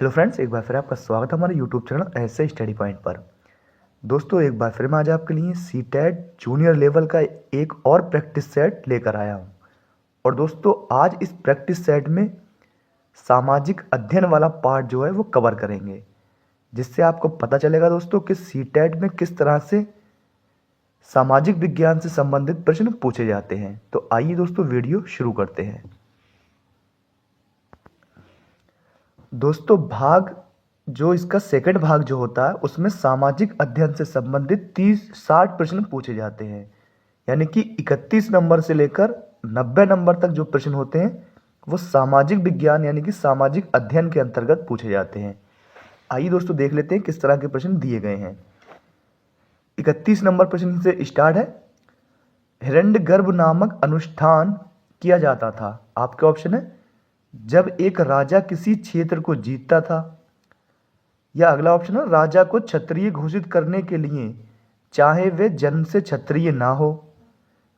Hello friends, एक बार फिर आपका स्वागत है हमारे यूट्यूब चैनल ऐसे स्टडी पॉइंट पर। दोस्तों, एक बार फिर मैं आज आपके लिए सीटेट जूनियर लेवल का एक और प्रैक्टिस सेट लेकर आया हूं। और दोस्तों, आज इस प्रैक्टिस सेट में सामाजिक अध्ययन वाला पार्ट जो है वो कवर करेंगे, जिससे आपको पता चलेगा दोस्तों कि सीटेट में किस तरह से सामाजिक विज्ञान से संबंधित प्रश्न पूछे जाते हैं। तो आइए दोस्तों, वीडियो शुरू करते हैं। दोस्तों, भाग जो इसका सेकंड भाग जो होता है उसमें सामाजिक अध्ययन से संबंधित 60 प्रश्न पूछे जाते हैं। यानी कि 31 नंबर से लेकर 90 नंबर तक जो प्रश्न होते हैं वो सामाजिक विज्ञान यानी कि सामाजिक अध्ययन के अंतर्गत पूछे जाते हैं। आइए दोस्तों, देख लेते हैं किस तरह के प्रश्न दिए गए हैं। 31 नंबर प्रश्न से स्टार्ट है। हिरण्यगर्भ नामक अनुष्ठान किया जाता था। आपके ऑप्शन है जब एक राजा किसी क्षेत्र को जीतता था, या अगला ऑप्शन है राजा को क्षत्रिय घोषित करने के लिए चाहे वे जन्म से क्षत्रिय ना हो,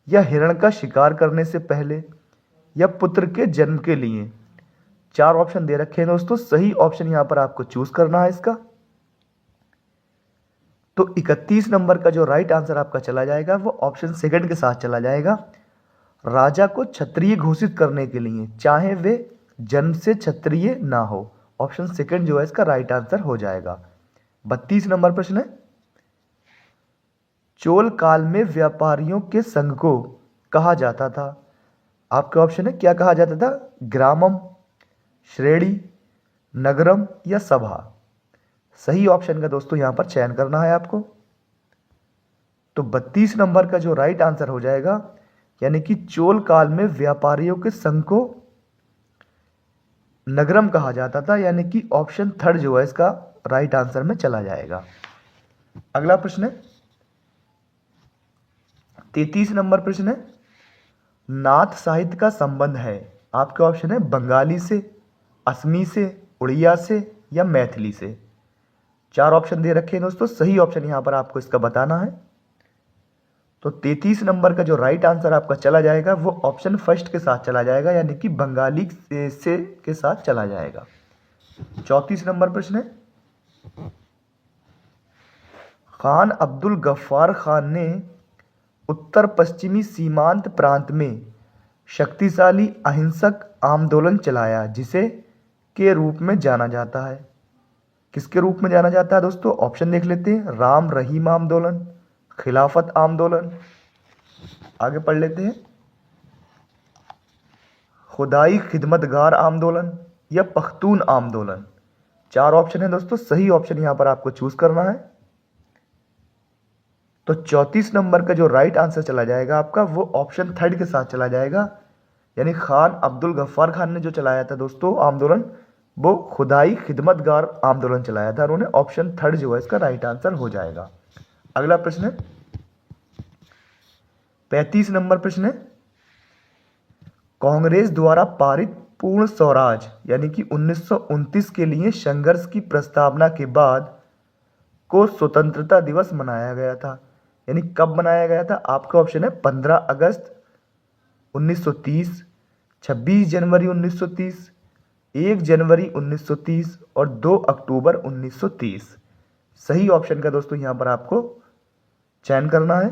या हिरण का शिकार करने से पहले, या पुत्र के जन्म के लिए। 4 ऑप्शन दे रखे हैं दोस्तों। सही ऑप्शन यहां पर आपको चूज करना है इसका। तो 31 नंबर का जो राइट आंसर आपका चला जाएगा वो ऑप्शन सेकंड के साथ चला जाएगा। राजा को क्षत्रिय घोषित करने के लिए चाहे वे जन्म से क्षत्रिय ना हो। ऑप्शन सेकंड जो है इसका राइट आंसर हो जाएगा। 32 नंबर प्रश्न है। चोल काल में व्यापारियों के संघ को कहा जाता था। आपके ऑप्शन है क्या कहा जाता था? ग्रामम, श्रेणी, नगरम या सभा। सही ऑप्शन का दोस्तों यहां पर चयन करना है आपको। तो 32 नंबर का जो राइट आंसर हो जाएगा, यानी कि चोल काल में व्यापारियों के संघ को नगरम कहा जाता था, यानी कि ऑप्शन थर्ड जो है इसका राइट आंसर में चला जाएगा। अगला प्रश्न है 33 नंबर प्रश्न है। नाथ साहित्य का संबंध है। आपके ऑप्शन है बंगाली से, असमी से, उड़िया से या मैथिली से। 4 ऑप्शन दे रखे हैं दोस्तों। सही ऑप्शन यहां पर आपको इसका बताना है। तो 33 नंबर का जो राइट आंसर आपका चला जाएगा वो ऑप्शन फर्स्ट के साथ चला जाएगा, यानी कि बंगाली से के साथ चला जाएगा। 34 नंबर प्रश्न है। खान अब्दुल गफ्फार खान ने उत्तर पश्चिमी सीमांत प्रांत में शक्तिशाली अहिंसक आंदोलन चलाया, जिसे के रूप में जाना जाता है। किसके रूप में जाना जाता है दोस्तों? ऑप्शन देख लेते हैं। राम रहीम आंदोलन, खिलाफत आंदोलन, आगे पढ़ लेते हैं, खुदाई खिदमतगार आंदोलन या पख्तून आंदोलन। 4 ऑप्शन है दोस्तों। सही ऑप्शन यहां पर आपको चूज करना है। तो 34 नंबर का जो राइट आंसर चला जाएगा आपका वो ऑप्शन थर्ड के साथ चला जाएगा, यानी खान अब्दुल गफ्फार खान ने जो चलाया था दोस्तों आंदोलन, वो खुदाई खिदमतगार आंदोलन चलाया था उन्होंने। ऑप्शन थर्ड जो है इसका राइट आंसर हो जाएगा। अगला प्रश्न है 35 नंबर प्रश्न है। कांग्रेस द्वारा पारित पूर्ण स्वराज यानी कि 1929 के लिए संघर्ष की प्रस्तावना के बाद को स्वतंत्रता दिवस मनाया गया था। यानी कब मनाया गया था? आपका ऑप्शन है 15 अगस्त 1930, 26 जनवरी 1930, 1 जनवरी 1930 और 2 अक्टूबर 1930। सही ऑप्शन का दोस्तों यहां पर आपको चयन करना है।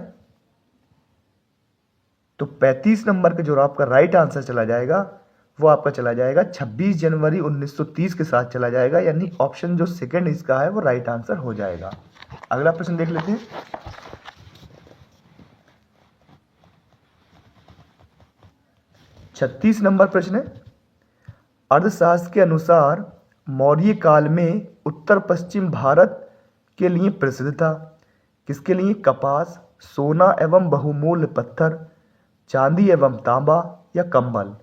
तो 35 नंबर का जो आपका राइट आंसर चला जाएगा वो आपका चला जाएगा 26 जनवरी 1930 के साथ चला जाएगा, यानी ऑप्शन जो सेकंड इसका है वो राइट आंसर हो जाएगा। अगला प्रश्न देख लेते हैं। छत्तीस नंबर प्रश्न है। अर्थशास्त्र के अनुसार मौर्य काल में उत्तर पश्चिम भारत के लिए प्रसिद्ध था। किसके लिए? कपास, सोना एवं बहुमूल्य पत्थर, चांदी एवं तांबा या कंबल।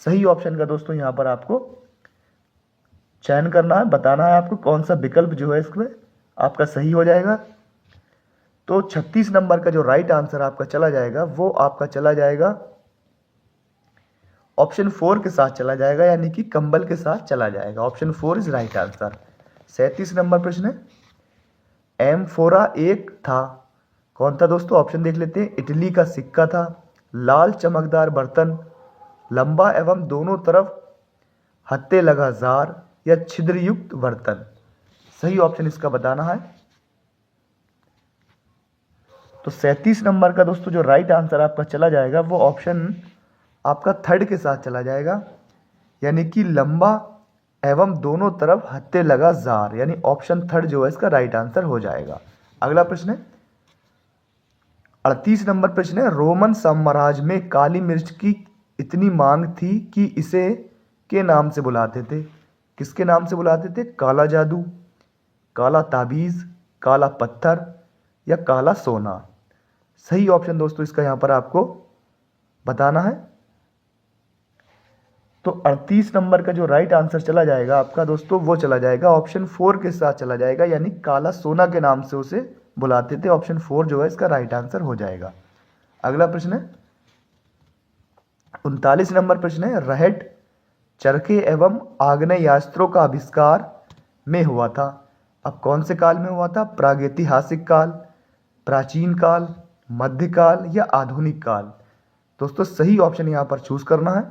सही ऑप्शन का दोस्तों यहां पर आपको चयन करना है, बताना है आपको कौन सा विकल्प जो है इसमें आपका सही हो जाएगा। तो 36 नंबर का जो राइट आंसर आपका चला जाएगा वो आपका चला जाएगा ऑप्शन 4 के साथ चला जाएगा, यानी कि कंबल के साथ चला जाएगा। Option 4 is right answer. 37 number प्रश्न है। एम्फोरा एक था, कौन था दोस्तों? ऑप्शन देख लेते हैं। इटली का सिक्का था, लाल चमकदार बर्तन, लंबा एवं दोनों तरफ हत्थे लगा जार या छिद्रयुक्त बर्तन। सही ऑप्शन इसका बताना है। तो 37 नंबर का दोस्तों जो राइट आंसर आपका चला जाएगा वो ऑप्शन आपका थर्ड के साथ चला जाएगा, यानी कि लंबा एवं दोनों तरफ हत्थे लगा जार, यानी ऑप्शन थर्ड जो है इसका राइट आंसर हो जाएगा। अगला प्रश्न है 38 नंबर प्रश्न है, रोमन साम्राज्य में काली मिर्च की इतनी मांग थी कि इसे के नाम से बुलाते थे। किसके नाम से बुलाते थे? काला जादू, काला ताबीज, काला पत्थर या काला सोना। सही ऑप्शन दोस्तों इसका यहां पर आपको बताना है। तो 38 नंबर का जो राइट आंसर चला जाएगा आपका दोस्तों वो चला जाएगा ऑप्शन 4 के साथ चला जाएगा, यानी काला सोना के नाम से उसे बुलाते थे। ऑप्शन 4 जो है इसका राइट आंसर हो जाएगा। अगला प्रश्न है 39 नंबर प्रश्न है, रहट चरखे एवं आग्नेयास्त्रों का आविष्कार में हुआ था। अब कौन से काल में हुआ था? प्रागैतिहासिक काल, प्राचीन काल, मध्यकाल या आधुनिक काल। दोस्तों सही ऑप्शन यहां पर चूज करना है।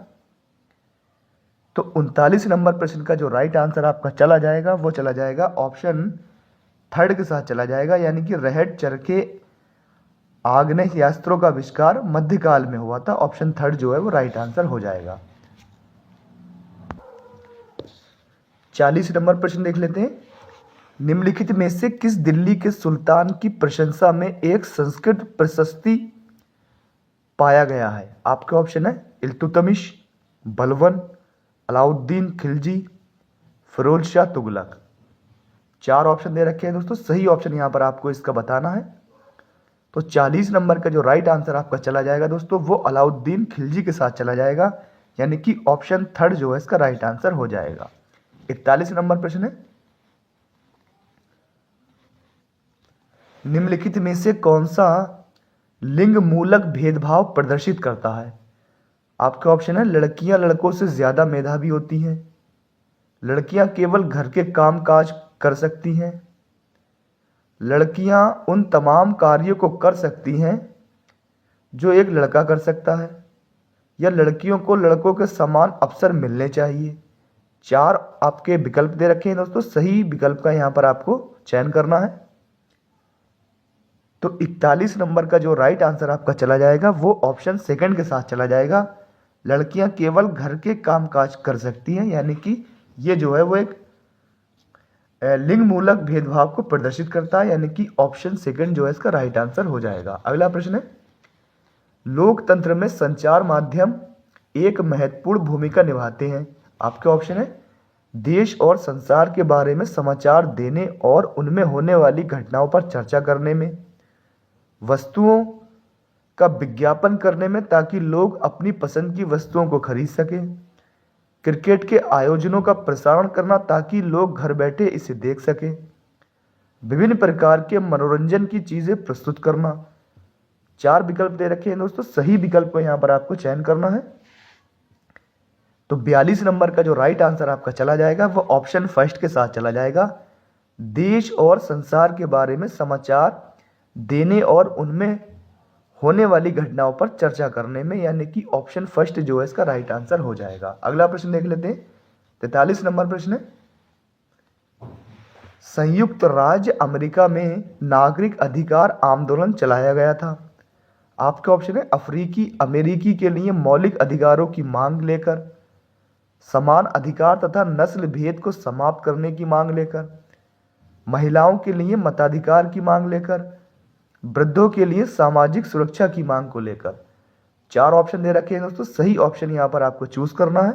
तो 39 नंबर प्रश्न का जो राइट आंसर आपका चला जाएगा वो चला जाएगा ऑप्शन थर्ड के साथ चला जाएगा, यानी कि रहट चरखे आग्नेयास्त्रों का आविष्कार मध्यकाल में हुआ था। ऑप्शन थर्ड जो है वो राइट आंसर हो जाएगा। 40 नंबर प्रश्न देख लेते हैं, निम्नलिखित में से किस दिल्ली के सुल्तान की प्रशंसा में एक संस्कृत प्रशस्ति पाया गया है? आपके ऑप्शन है इल्तुतमिश, बलबन, अलाउद्दीन खिलजी, फिरोज शाह तुगलक। 4 ऑप्शन दे रखे हैं दोस्तों, सही ऑप्शन यहां पर आपको इसका बताना है। तो 40 नंबर का जो राइट आंसर आपका चला जाएगा दोस्तों वो अलाउद्दीन खिलजी के साथ चला जाएगा, यानी कि ऑप्शन थर्ड जो है इसका राइट आंसर हो जाएगा। 41 नंबर प्रश्न है, निम्नलिखित में से कौन सा लिंग मूलक भेदभाव प्रदर्शित करता है? आपका ऑप्शन है लड़कियां लड़कों से ज्यादा मेधावी होती हैं, लड़कियां केवल घर के काम काज कर सकती हैं, लड़कियां उन तमाम कार्यों को कर सकती हैं जो एक लड़का कर सकता है, या लड़कियों को लड़कों के समान अवसर मिलने चाहिए। 4 आपके विकल्प दे रखे हैं दोस्तों, सही विकल्प का यहां पर आपको चयन करना है। तो 41 नंबर का जो राइट आंसर आपका चला जाएगा वो ऑप्शन सेकंड के साथ चला जाएगा, लड़कियां केवल घर के कामकाज कर सकती हैं, यानी कि ये जो है वो एक लिंग मूलक भेदभाव को प्रदर्शित करता है, यानी कि ऑप्शन सेकंड जो है इसका राइट आंसर हो जाएगा। अगला प्रश्न है, लोकतंत्र में संचार माध्यम एक महत्वपूर्ण भूमिका निभाते हैं। आपके ऑप्शन है देश और संसार के बारे में समाचार देने और उनमें होने वाली घटनाओं पर चर्चा करने में, वस्तुओं का विज्ञापन करने में ताकि लोग अपनी पसंद की वस्तुओं को खरीद सकें, क्रिकेट के आयोजनों का प्रसारण करना ताकि लोग घर बैठे इसे देख सकें, विभिन्न प्रकार के मनोरंजन की चीजें प्रस्तुत करना। 4 विकल्प दे रखे हैं दोस्तों, सही विकल्प को यहां पर आपको चयन करना है। तो 42 नंबर का जो राइट आंसर आपका चला जाएगा वो ऑप्शन फर्स्ट के साथ चला जाएगा, देश और संसार के बारे में समाचार देने और उनमें होने वाली घटनाओं पर चर्चा करने में, यानी कि ऑप्शन फर्स्ट जो है इसका राइट आंसर हो जाएगा। अगला प्रश्न देख लेते हैं, 43 नंबर प्रश्न है, संयुक्त राज्य अमेरिका में नागरिक अधिकार आंदोलन चलाया गया था। आपके ऑप्शन है अफ्रीकी अमेरिकी के लिए मौलिक अधिकारों की मांग लेकर, समान अधिकार तथा नस्ल भेद को समाप्त करने की मांग लेकर, महिलाओं के लिए मताधिकार की मांग लेकर, वृद्धों के लिए सामाजिक सुरक्षा की मांग को लेकर। 4 ऑप्शन दे रखे हैं दोस्तों, सही ऑप्शन यहां पर आपको चूज करना है।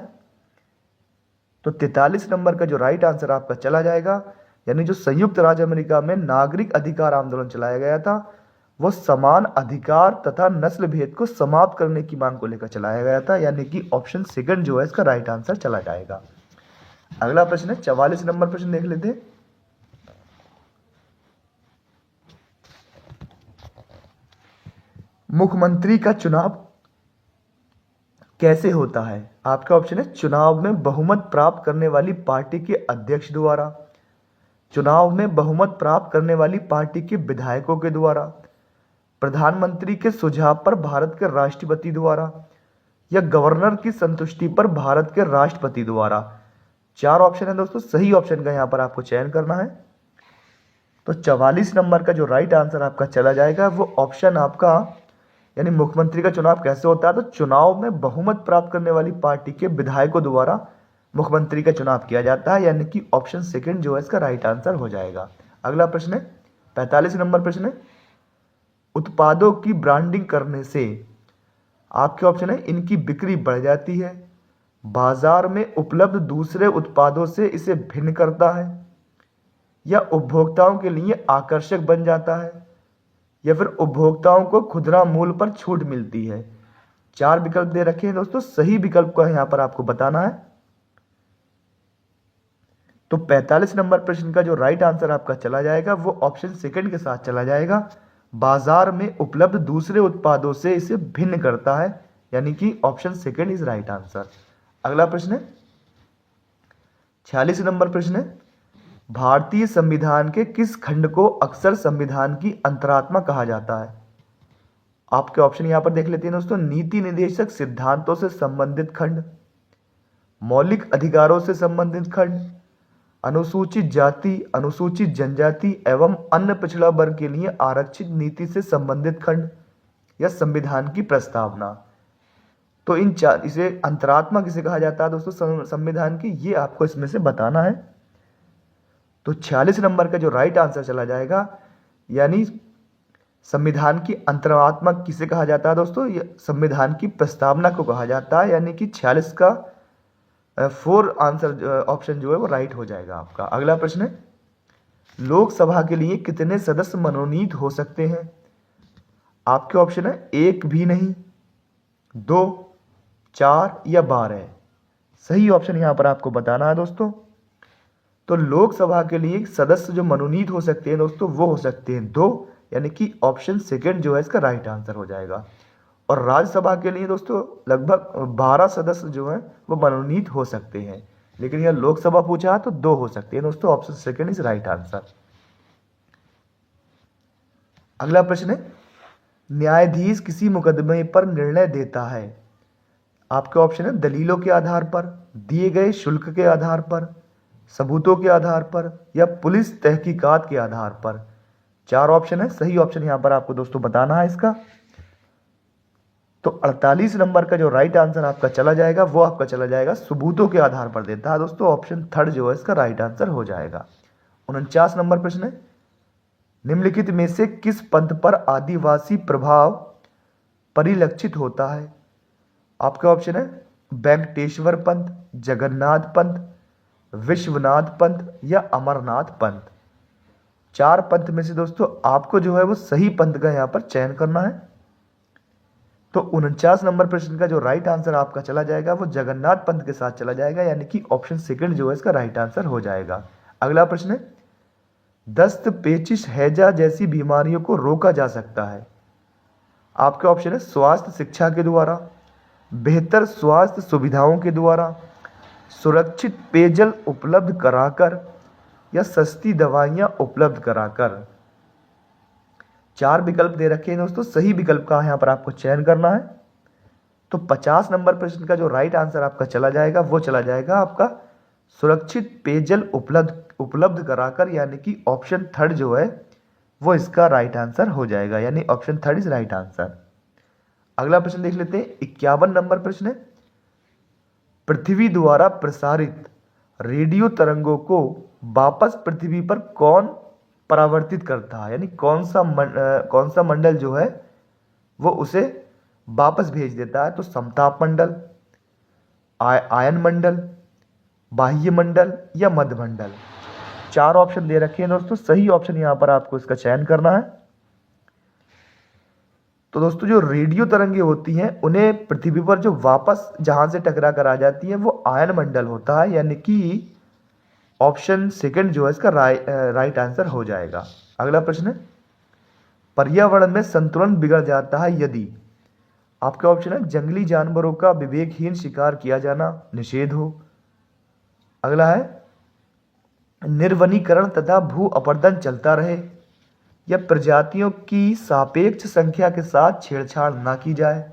तो 43 नंबर का जो राइट आंसर आपका चला जाएगा, यानी जो संयुक्त राज्य अमेरिका में नागरिक अधिकार आंदोलन चलाया गया था वो समान अधिकार तथा नस्ल भेद को समाप्त करने की मांग को लेकर चलाया गया था, यानी कि ऑप्शन सेकंड जो है इसका राइट आंसर चला जाएगा। अगला प्रश्न है 44 नंबर प्रश्न देख लेते हैं, मुख्यमंत्री का चुनाव कैसे होता है? आपका ऑप्शन है चुनाव में बहुमत प्राप्त करने वाली पार्टी के अध्यक्ष द्वारा, चुनाव में बहुमत प्राप्त करने वाली पार्टी के विधायकों के द्वारा, प्रधानमंत्री के सुझाव पर भारत के राष्ट्रपति द्वारा, या गवर्नर की संतुष्टि पर भारत के राष्ट्रपति द्वारा। 4 ऑप्शन है दोस्तों, सही ऑप्शन का यहाँ पर आपको चयन करना है। तो 44 नंबर का जो राइट आंसर आपका चला जाएगा वो ऑप्शन आपका, यानी मुख्यमंत्री का चुनाव कैसे होता है, तो चुनाव में बहुमत प्राप्त करने वाली पार्टी के विधायकों द्वारा मुख्यमंत्री का चुनाव किया जाता है, यानी कि ऑप्शन सेकंड जो है इसका राइट आंसर हो जाएगा। अगला प्रश्न है 45 नंबर प्रश्न है, उत्पादों की ब्रांडिंग करने से आपके ऑप्शन है इनकी बिक्री बढ़ जाती है, बाजार में उपलब्ध दूसरे उत्पादों से इसे भिन्न करता है, या उपभोक्ताओं के लिए आकर्षक बन जाता है, या फिर उपभोक्ताओं को खुदरा मूल्य पर छूट मिलती है। 4 विकल्प दे रखे हैं दोस्तों, सही विकल्प को यहां पर आपको बताना है। तो 45 नंबर प्रश्न का जो राइट आंसर आपका चला जाएगा वो ऑप्शन सेकंड के साथ चला जाएगा, बाजार में उपलब्ध दूसरे उत्पादों से इसे भिन्न करता है, यानी कि option second is right answer. अगला प्रश्न है 46 नंबर प्रश्न है, भारतीय संविधान के किस खंड को अक्सर संविधान की अंतरात्मा कहा जाता है? आपके ऑप्शन यहां पर देख लेते हैं दोस्तों, नीति निर्देशक सिद्धांतों से संबंधित खंड, मौलिक अधिकारों से संबंधित खंड, अनुसूचित जाति अनुसूचित जनजाति एवं अन्य पिछड़ा वर्ग के लिए आरक्षित नीति से संबंधित खंड, या संविधान की प्रस्तावना। तो इन चार, इसे अंतरात्मा किसे कहा जाता है दोस्तों संविधान की, ये आपको इसमें से बताना है। तो 46 नंबर का जो राइट आंसर चला जाएगा, यानी संविधान की अंतरात्मा किसे कहा जाता है दोस्तों, संविधान की प्रस्तावना को कहा जाता है, यानी कि 46 का 4 आंसर ऑप्शन जो है वो राइट हो जाएगा आपका। अगला प्रश्न है, लोकसभा के लिए कितने सदस्य मनोनीत हो सकते हैं? आपके ऑप्शन है 1 भी नहीं, 2, 4 या 12। सही ऑप्शन यहां पर आपको बताना है दोस्तों। तो लोकसभा के लिए सदस्य जो मनोनीत हो सकते हैं दोस्तों वो हो सकते हैं 2, यानी कि ऑप्शन सेकंड जो है इसका राइट आंसर हो जाएगा। और राज्यसभा के लिए दोस्तों लगभग 12 सदस्य जो हैं वो मनोनीत हो सकते हैं, लेकिन यह लोकसभा पूछा है तो 2 हो सकते हैं दोस्तों, option second is right answer. अगला प्रश्न है, न्यायाधीश किसी मुकदमे पर निर्णय देता है? आपके ऑप्शन है दलीलों के आधार पर, दिए गए शुल्क के आधार पर, सबूतों के आधार पर, या पुलिस तहकीकात के आधार पर। 4 ऑप्शन है, सही ऑप्शन यहां पर आपको दोस्तों बताना है इसका। तो 48 नंबर का जो राइट आंसर आपका चला जाएगा वो आपका चला जाएगा सबूतों के आधार पर देता है दोस्तों, ऑप्शन थर्ड जो है इसका राइट आंसर हो जाएगा। 49 नंबर प्रश्न है, निम्नलिखित में से किस पंथ पर आदिवासी प्रभाव परिलक्षित होता है? आपके ऑप्शन है वेंकटेश्वर पंथ, जगन्नाथ पंथ, विश्वनाथ पंथ या अमरनाथ पंथ। 4 पंथ में से दोस्तों आपको जो है वो सही पंथ का यहां पर चयन करना है। तो 49 नंबर प्रश्न का जो राइट आंसर आपका चला जाएगा वो जगन्नाथ पंथ के साथ चला जाएगा, यानी कि ऑप्शन सेकंड जो है इसका राइट आंसर हो जाएगा। अगला प्रश्न है, दस्त, पेचिश, हैजा जैसी बीमारियों को रोका जा सकता है? आपके ऑप्शन है स्वास्थ्य शिक्षा के द्वारा, बेहतर स्वास्थ्य सुविधाओं के द्वारा, सुरक्षित पेयजल उपलब्ध कराकर, या सस्ती दवाइयां उपलब्ध कराकर। 4 विकल्प दे रखे हैं दोस्तों, सही विकल्प का यहां पर आपको चयन करना है। तो 50 नंबर प्रश्न का जो राइट आंसर आपका चला जाएगा वो चला जाएगा आपका सुरक्षित पेयजल उपलब्ध कराकर, यानी कि ऑप्शन थर्ड जो है वो इसका राइट आंसर हो जाएगा, यानी option third is right answer. अगला प्रश्न देख लेते हैं, 51 नंबर प्रश्न है, पृथ्वी द्वारा प्रसारित रेडियो तरंगों को वापस पृथ्वी पर कौन परावर्तित करता है? यानी कौन सा मंडल जो है वो उसे वापस भेज देता है? तो समताप मंडल, आयन मंडल, बाह्य मंडल या मध्य मंडल। 4 ऑप्शन दे रखे हैं दोस्तों, सही ऑप्शन यहां पर आपको इसका चयन करना है। तो दोस्तों जो रेडियो तरंगे होती हैं उन्हें पृथ्वी पर जो वापस जहां से टकरा कर आ जाती है वो आयन मंडल होता है, यानी कि ऑप्शन सेकंड जो है इसका राइट आंसर हो जाएगा। अगला प्रश्न है, पर्यावरण में संतुलन बिगड़ जाता है यदि? आपके ऑप्शन है जंगली जानवरों का विवेकहीन शिकार किया जाना निषेध हो। अगला है निर्वनीकरण तथा भू अपरदन चलता रहे, या प्रजातियों की सापेक्ष संख्या के साथ छेड़छाड़ ना की जाए,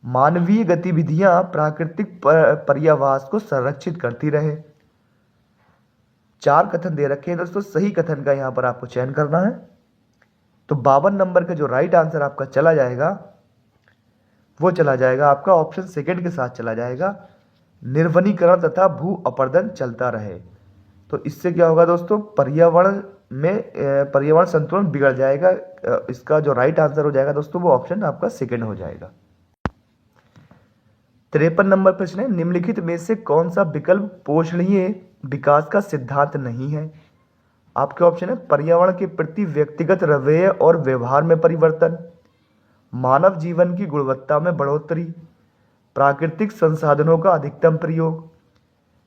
मानवीय गतिविधियां प्राकृतिक पर्यावास को संरक्षित करती रहे, 4 कथन दे रखे हैं दोस्तों, सही कथन का यहाँ पर आपको चयन करना है। तो 52 नंबर का जो राइट आंसर आपका चला जाएगा वो चला जाएगा आपका ऑप्शन सेकंड के साथ चला जाएगा, निर्वनीकरण तथा भू अपरदन चलता रहे। तो इससे क्या होगा दोस्तों, पर्यावरण संतुलन बिगड़ जाएगा। इसका जो राइट आंसर हो जाएगा दोस्तों वो ऑप्शन आपका सेकंड हो जाएगा। 53 नंबर प्रश्न है, निम्नलिखित में से कौन सा विकल्प पोषणीय विकास का सिद्धांत नहीं है? आपके ऑप्शन है पर्यावरण के प्रति व्यक्तिगत रवैये और व्यवहार में परिवर्तन, मानव जीवन की गुणवत्ता में बढ़ोतरी, प्राकृतिक संसाधनों का अधिकतम प्रयोग,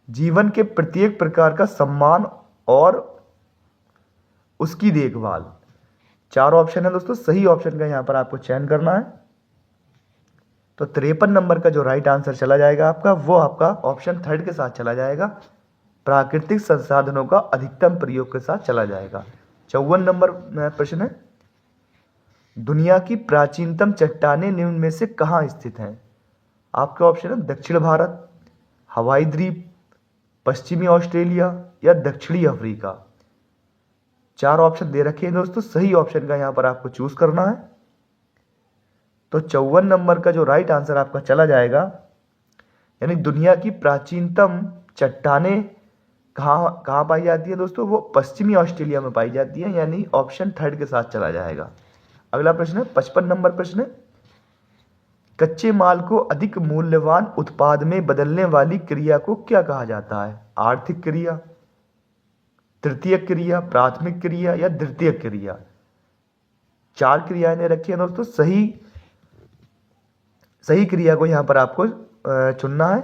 जीवन के प्रत्येक प्रकार का सम्मान और उसकी देखभाल। 4 ऑप्शन है दोस्तों, सही ऑप्शन का यहां पर आपको चयन करना है। तो 53 नंबर का जो राइट आंसर चला जाएगा आपका वो आपका ऑप्शन थर्ड के साथ चला जाएगा, प्राकृतिक संसाधनों का अधिकतम प्रयोग के साथ चला जाएगा। 54 नंबर प्रश्न है, दुनिया की प्राचीनतम चट्टानें निम्न में से कहाँ स्थित हैं? आपके ऑप्शन है दक्षिण भारत, हवाई द्वीप, पश्चिमी ऑस्ट्रेलिया या दक्षिणी अफ्रीका। 4 ऑप्शन दे रखे हैं दोस्तों, सही ऑप्शन का यहां पर आपको चूज करना है। तो 54 नंबर का जो राइट आंसर आपका चला जाएगा, यानी दुनिया की प्राचीनतम चट्टानें कहाँ पाई जाती है दोस्तों, वो पश्चिमी ऑस्ट्रेलिया में पाई जाती है, यानी ऑप्शन थर्ड के साथ चला जाएगा। अगला प्रश्न है 55 नंबर प्रश्न है, कच्चे माल को अधिक मूल्यवान उत्पाद में बदलने वाली क्रिया को क्या कहा जाता है? आर्थिक क्रिया, तृतीयक क्रिया, प्राथमिक क्रिया या द्वितीयक क्रिया। 4 क्रियाएं ने रखी है दोस्तों, सही क्रिया को यहां पर आपको चुनना है।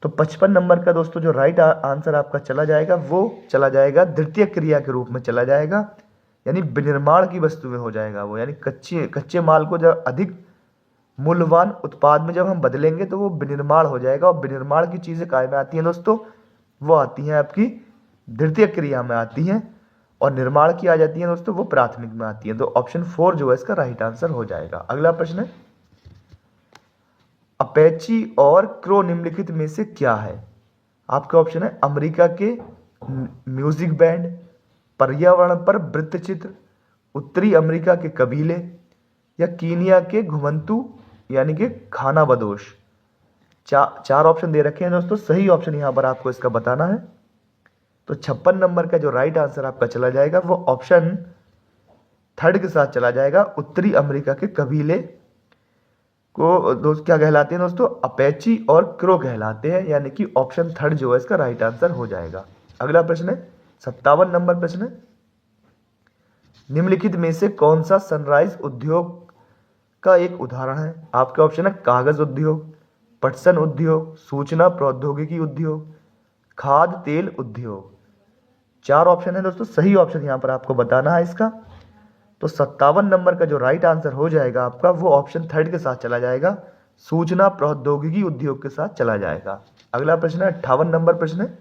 तो 55 नंबर का दोस्तों जो राइट आंसर आपका चला जाएगा वो चला जाएगा द्वितीयक क्रिया के रूप में चला जाएगा, यानी विनिर्माण की वस्तु में हो जाएगा वो, यानी कच्चे माल को जब अधिक मूल्यवान उत्पाद में जब हम बदलेंगे तो वो विनिर्माण हो जाएगा। और विनिर्माण की चीज़ें काय में आती हैं दोस्तों, वो आती हैं आपकी द्वितीयक क्रिया में आती हैं, और निर्माण की आ जाती है दोस्तों वो प्राथमिक में आती है। तो ऑप्शन 4 जो है इसका राइट आंसर हो जाएगा। अगला प्रश्न है, अपैची और क्रो निम्नलिखित में से क्या है? आपके ऑप्शन है अमेरिका के म्यूजिक बैंड, पर्यावरण पर वृत्तचित्र, उत्तरी अमेरिका के कबीले या कीनिया के घुमंतू यानी कि खाना बदोश। 4 ऑप्शन दे रखे हैं दोस्तों, सही ऑप्शन यहां पर आपको इसका बताना है। तो 56 नंबर का जो राइट आंसर आपका चला जाएगा वो ऑप्शन थर्ड के साथ चला जाएगा, उत्तरी अमेरिका के कबीले को दोस्त क्या कहलाते हैं दोस्तों, अपैची और क्रो कहलाते हैं, यानी कि ऑप्शन थर्ड जो है इसका राइट आंसर हो जाएगा। अगला प्रश्न है 57 नंबर प्रश्न है, निम्नलिखित में से कौन सा सनराइज उद्योग का एक उदाहरण है? आपके ऑप्शन है कागज उद्योग, पटसन उद्योग, सूचना प्रौद्योगिकी उद्योग, खाद्य तेल उद्योग। 4 ऑप्शन है दोस्तों, सही ऑप्शन यहां पर आपको बताना है इसका। तो 57 नंबर का जो राइट आंसर हो जाएगा आपका वो ऑप्शन थर्ड के साथ चला जाएगा, सूचना प्रौद्योगिकी उद्योग के साथ चला जाएगा। अगला प्रश्न है 58 नंबर प्रश्न है,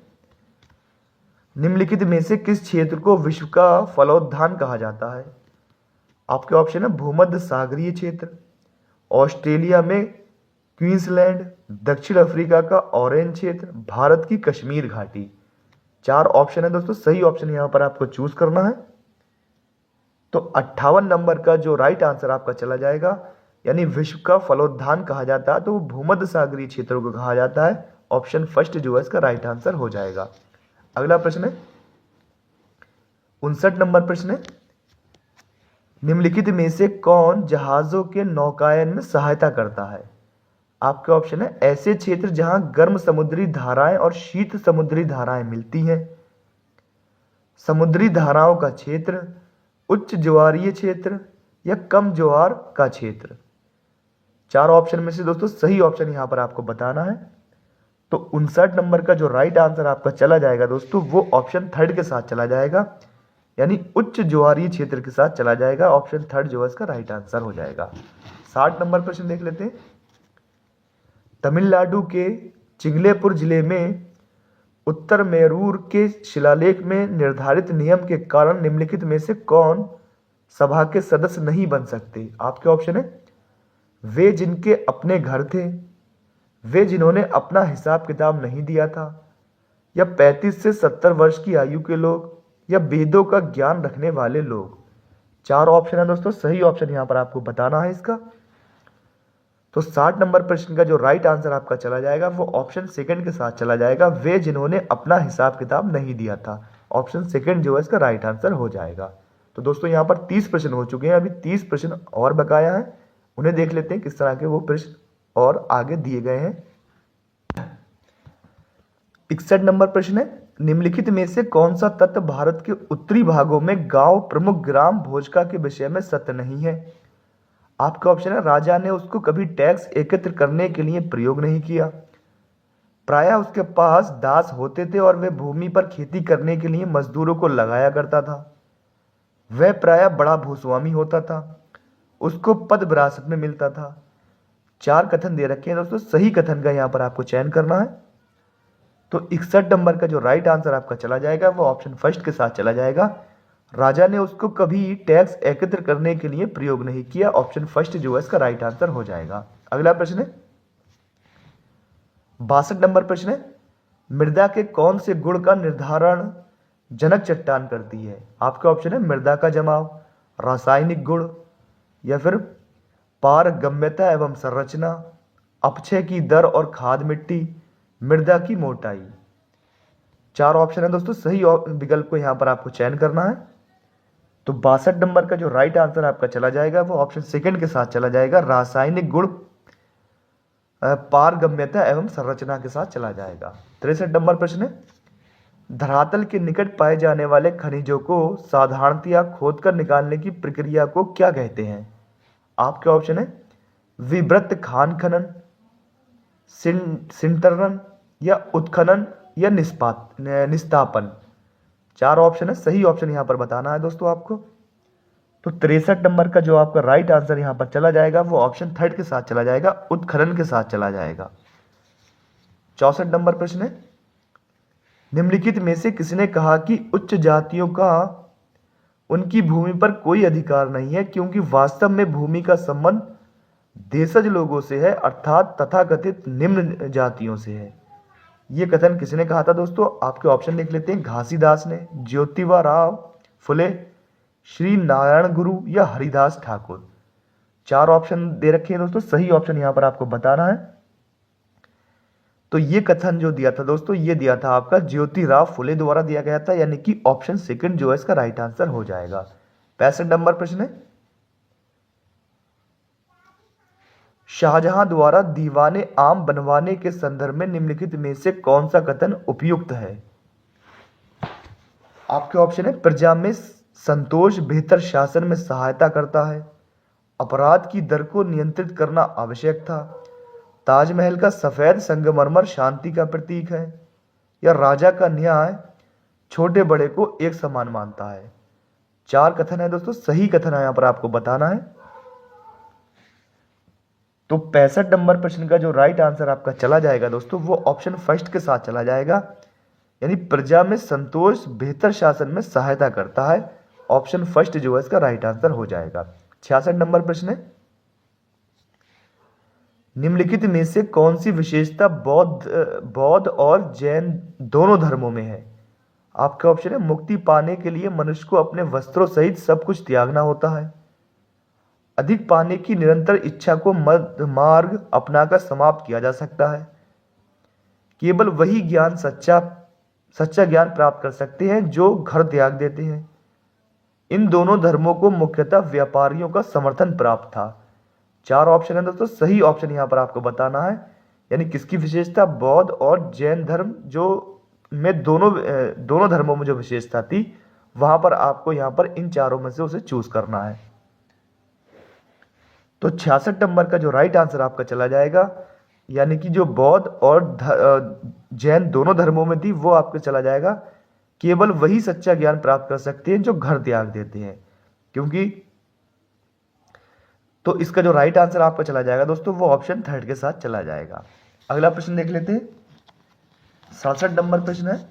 निम्नलिखित में से किस क्षेत्र को विश्व का फलोद्यान कहा जाता है? आपके ऑप्शन है भूमध्य सागरीय क्षेत्र, ऑस्ट्रेलिया में क्वींसलैंड, दक्षिण अफ्रीका का ऑरेंज क्षेत्र, भारत की कश्मीर घाटी। 4 ऑप्शन है दोस्तों, सही ऑप्शन यहां पर आपको चूज करना है। तो 58 नंबर का जो राइट आंसर आपका चला जाएगा, यानी विश्व का फलोद्यान कहा जाता है तो वो भूमध्य सागरीय क्षेत्रों को कहा जाता है। ऑप्शन फर्स्ट जो है इसका राइट आंसर हो जाएगा। अगला प्रश्न है 59 नंबर प्रश्न है, निम्नलिखित में से कौन जहाजों के नौकायन में सहायता करता है? आपके ऑप्शन है ऐसे क्षेत्र जहां गर्म समुद्री धाराएं और शीत समुद्री धाराएं मिलती हैं, समुद्री धाराओं का क्षेत्र, उच्च ज्वारीय क्षेत्र या कम ज्वार का क्षेत्र। 4 ऑप्शन में से दोस्तों सही ऑप्शन यहां पर आपको बताना है। तो 59 नंबर का जो राइट आंसर आपका चला जाएगा दोस्तों वो ऑप्शन थर्ड के साथ चला जाएगा, यानी उच्च ज्वारीय क्षेत्र के साथ चला जाएगा। ऑप्शन थर्ड जो है इसका राइट आंसर हो जाएगा। 60 नंबर प्रश्न देख लेते हैं, तमिलनाडु के चिंगलेपुर जिले में उत्तर मेरूर के शिलालेख में निर्धारित नियम के कारण निम्नलिखित में से कौन सभा के सदस्य नहीं बन सकते? आपके ऑप्शन है वे जिनके अपने घर थे, वे जिन्होंने अपना हिसाब किताब नहीं दिया था, या 35 से 70 वर्ष की आयु के लोग या वेदों का ज्ञान रखने वाले लोग। 4 ऑप्शन है दोस्तों, सही ऑप्शन यहां पर आपको बताना है इसका। तो 60 नंबर प्रश्न का जो राइट आंसर आपका चला जाएगा वो ऑप्शन सेकंड के साथ चला जाएगा, वे जिन्होंने अपना हिसाब किताब नहीं दिया था। ऑप्शन सेकंड जो है इसका राइट आंसर हो जाएगा। तो दोस्तों यहाँ पर 30 प्रश्न हो चुके हैं, अभी 30 प्रश्न और बकाया है, उन्हें देख लेते हैं किस तरह के वो प्रश्न और आगे दिए गए हैं। 61 नंबर प्रश्न है, निम्नलिखित में से कौन सा तथ्य भारत के उत्तरी भागों में गांव प्रमुख ग्राम भोजका के विषय में सत्य नहीं है। आपका ऑप्शन है, राजा ने उसको कभी टैक्स एकत्र करने के लिए प्रयोग नहीं किया, प्रायः उसके पास दास होते थे और वह भूमि पर खेती करने के लिए मजदूरों को लगाया करता था, वह प्रायः बड़ा भूस्वामी होता था, उसको पद विरासत में मिलता था। 4 कथन दे रखे हैं दोस्तों, सही कथन का यहाँ पर आपको चयन करना है। तो 61 नंबर का जो राइट आंसर आपका चला जाएगा वो ऑप्शन फर्स्ट के साथ चला जाएगा, राजा ने उसको कभी टैक्स एकत्र करने के लिए प्रयोग नहीं किया। ऑप्शन फर्स्ट जो है इसका राइट आंसर हो जाएगा। अगला प्रश्न है 62 नंबर प्रश्न है, मृदा के कौन से गुण का निर्धारण जनक चट्टान करती है। आपका ऑप्शन है, मृदा का जमाव, रासायनिक गुण या फिर पारगम्यता एवं संरचना, अपक्षय की दर और खाद मिट्टी, मृदा की मोटाई। 4 ऑप्शन है दोस्तों, सही विकल्प को यहां पर आपको चयन करना है। तो 62 नंबर का जो राइट आंसर आपका चला जाएगा वो ऑप्शन सेकंड के साथ चला जाएगा, रासायनिक गुण पारगम्यता एवं संरचना के साथ चला जाएगा। 63 नंबर प्रश्न है, धरातल के निकट पाए जाने वाले खनिजों को साधारणतया खोदकर निकालने की प्रक्रिया को क्या कहते हैं। आपके ऑप्शन है, विवृत खान खनन, सिंटरन या उत्खनन या निस्तापन। 4 ऑप्शन है, सही ऑप्शन यहां पर बताना है दोस्तों आपको। तो 63 नंबर का जो आपका राइट आंसर यहां पर चला जाएगा वो ऑप्शन थर्ड के साथ चला जाएगा, उत्खनन के साथ चला जाएगा। 64 नंबर प्रश्न है, निम्नलिखित में से किसने कहा कि उच्च जातियों का उनकी भूमि पर कोई अधिकार नहीं है, क्योंकि वास्तव में भूमि का संबंध देशज लोगों से है, अर्थात तथाकथित निम्न जातियों से है। यह कथन किसने कहा था दोस्तों। आपके ऑप्शन देख लेते हैं, घासीदास ने, ज्योतिबा राव फुले, श्री नारायण गुरु या हरिदास ठाकुर। 4 ऑप्शन दे रखे हैं दोस्तों, सही ऑप्शन यहां पर आपको बताना है। तो ये कथन जो दिया था दोस्तों, ये दिया था आपका ज्योतिराव फुले द्वारा दिया गया था, यानी कि ऑप्शन सेकंड जो है इसका राइट आंसर हो जाएगा। 65 नंबर प्रश्न है, शाहजहां द्वारा दीवाने आम बनवाने के संदर्भ में निम्नलिखित में से कौन सा कथन उपयुक्त है। आपके ऑप्शन है, प्रजा में संतोष बेहतर शासन में सहायता करता है, अपराध की दर को नियंत्रित करना आवश्यक था, ताजमहल का सफेद संगमरमर शांति का प्रतीक है, या राजा का न्याय छोटे बड़े को एक समान मानता है। 4 कथन है दोस्तों, सही कथन यहां पर आपको बताना है। तो 65 नंबर प्रश्न का जो राइट आंसर आपका चला जाएगा दोस्तों वो ऑप्शन फर्स्ट के साथ चला जाएगा, यानी प्रजा में संतोष बेहतर शासन में सहायता करता है। ऑप्शन फर्स्ट जो है इसका राइट आंसर हो जाएगा। 66 नंबर प्रश्न है, निम्नलिखित में से कौन सी विशेषता बौद्ध और जैन दोनों धर्मों में है। आपका ऑप्शन है, मुक्ति पाने के लिए मनुष्य को अपने वस्त्रों सहित सब कुछ त्यागना होता है, अधिक पाने की निरंतर इच्छा को मध्य मार्ग अपनाकर समाप्त किया जा सकता है, केवल वही ज्ञान सच्चा ज्ञान प्राप्त कर सकते हैं जो घर त्याग देते हैं। इन दोनों धर्मों को मुख्यतः व्यापारियों का समर्थन प्राप्त था। 4 ऑप्शन है दोस्तों, सही ऑप्शन यहां पर आपको बताना है, यानी किसकी विशेषता, बौद्ध और जैन धर्म जो में दोनों धर्मों में जो विशेषता थी वहां पर आपको यहां पर इन चारों में से उसे चूज करना है। तो 66 नंबर का जो राइट आंसर आपका चला जाएगा, यानी कि जो बौद्ध और जैन दोनों धर्मों में थी वो आपका चला जाएगा, केवल वही सच्चा ज्ञान प्राप्त कर सकते हैं जो घर त्याग देते हैं, क्योंकि तो इसका जो राइट आंसर आपका चला जाएगा दोस्तों वो ऑप्शन थर्ड के साथ चला जाएगा। अगला प्रश्न देख लेते हैं, 67 नंबर प्रश्न है,